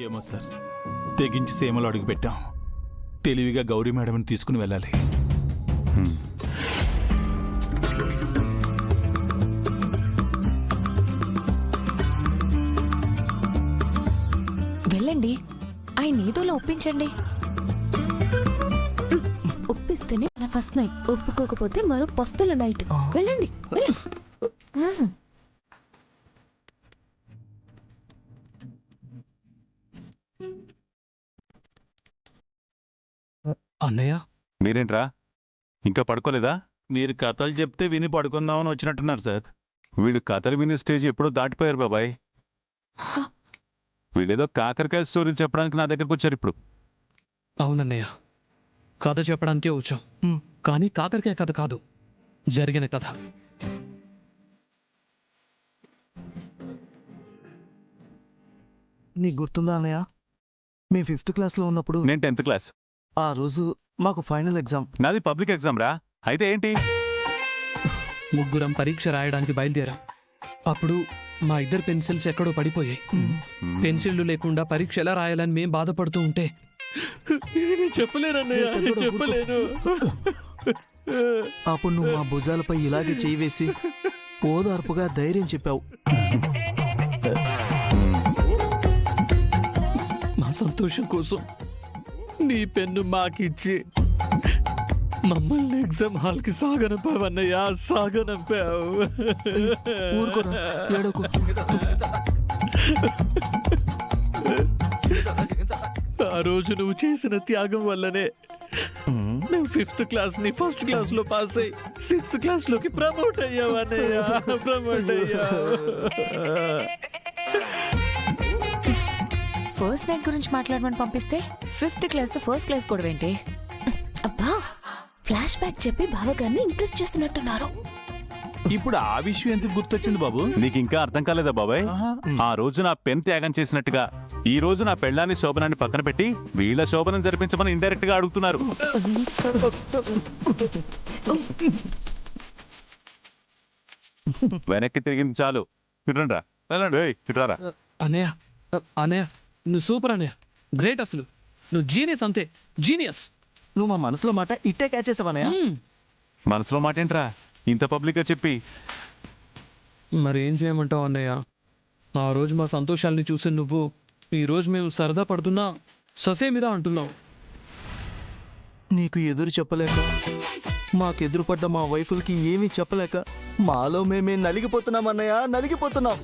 ఏమో సార్, తెగించి సీమలో అడుగుపెట్టాం. తెలివిగా గౌరీ మేడంని తీసుకుని వెళ్ళాలి. వెళ్ళండి, ఆయన ఏదోలా ఒప్పించండి. ఒప్పిస్తేనే నా ఫస్ట్ నైట్, ఒప్పుకోకపోతే మరో పస్తుల నైట్. వెళ్ళండి. అన్నయ్య, మీరేంట్రా ఇంకా పడుకోలేదా? మీరు కథలు చెప్తే విని పడుకుందామని వచ్చినట్టున్నారు సార్. వీళ్ళు కథలు వినే స్టేజ్ ఎప్పుడో దాటిపోయారు బాబాయ్. వీళ్ళేదో కాకరకాయ స్టోరీ చెప్పడానికి నా దగ్గరకు వచ్చారు ఇప్పుడు. అవునన్నయ్య, కథ చెప్పడానికే వచ్చాం. కానీ కాకరకాయ కథ కాదు, జరిగిన కథ. నీకు గుర్తుందా అన్నయ్య, మేము 5th క్లాస్లో ఉన్నప్పుడు నేను 10th క్లాస్. ఆ రోజు మాకు ఫైనల్ ఎగ్జామ్. నాది పబ్లిక్ ఎగ్జామ్ రా. అయితే ఏంటి, ముగ్గురం పరీక్ష రాయడానికి బయలుదేరాం. అప్పుడు మా ఇద్దరు పెన్సిల్స్ ఎక్కడో పడిపోయాయి. పెన్సిళ్లు లేకుండా పరీక్ష ఎలా రాయాలని మేం బాధపడుతూ ఉంటే చెప్పలేనన్నయ్య, చెప్పలేను. అప్పుడు నువ్వు మా భుజాలపై ఇలాగే చేయి వేసి ఓదార్పుగా ధైర్యం చెప్పావు. మా సంతోషం కోసం నీ పెన్ను మాకిచ్చి మమ్మల్ని ఎగ్జామ్ హాల్ కి సాగనంపావన్నయ్యా, సాగనంపావు. ఊరుకోరా, ఏడవకు. ఆ రోజు నువ్వు చేసిన త్యాగం వల్లనే నువ్వు 5th క్లాస్ ని 1st క్లాస్ లో పాస్ అయ్యి 6th క్లాస్ లోకి ప్రమోట్ అయ్యావన్నయ్యా, ప్రమోట్ అయ్యావు. ఫస్ట్ నైట్ గురించి మాట్లాడమని పంపిస్తే 5th క్లాస్ ఫస్ట్ క్లాస్ కూడా ఏంటి? అబ్బా, ఫ్లాష్ బ్యాక్ చెప్పి బావగారిని ఇంప్రెస్ చేస్తున్నట్టున్నారు. ఇప్పుడు ఆ విషయం ఎందుకు గుర్తొచ్చింది బాబు? నీకు ఇంకా అర్థం కాలేదా బాబాయ్? ఆ రోజు నా పెన్ త్యాగం చేసినట్టుగా ఈ రోజు నా పెళ్ళాన్ని శోభనాన్ని పక్కన పెట్టి వీళ్ళ శోభనం జరిపించమని ఇండైరెక్ట్ గా అడుగుతున్నారు. వెనక్కి తిరిగింది చాలు. ఇట్రండ్రా, ఇట్రారా. అన్నయ్య, అన్నయ్య నువ్వు సూపర్ అన్నయ్య, గ్రేట్. అసలు నువ్వు జీనియస్, అంతే జీనియస్. నువ్వు మా మనసులో మాట ఇట్టే క్యాచ్ చేసావన్నయ్య. మనసులో మాట ఏంట్రా ఇంత పబ్లిక్ గా చెప్పి? మరి ఏం చేయమంటావు అన్నయ్య? ఆ రోజు మా సంతోషాలని చూసి నువ్వు ఈ రోజు మేము సరదా పడుతున్నా ససేమిరా అంటున్నావు. నీకు ఎదురు చెప్పలేక, మాకెదురు పడ్డ మా వైఫులకి ఏమీ చెప్పలేక మాలో మేమే నలిగిపోతున్నాం అన్నయ్య, నలిగిపోతున్నాం.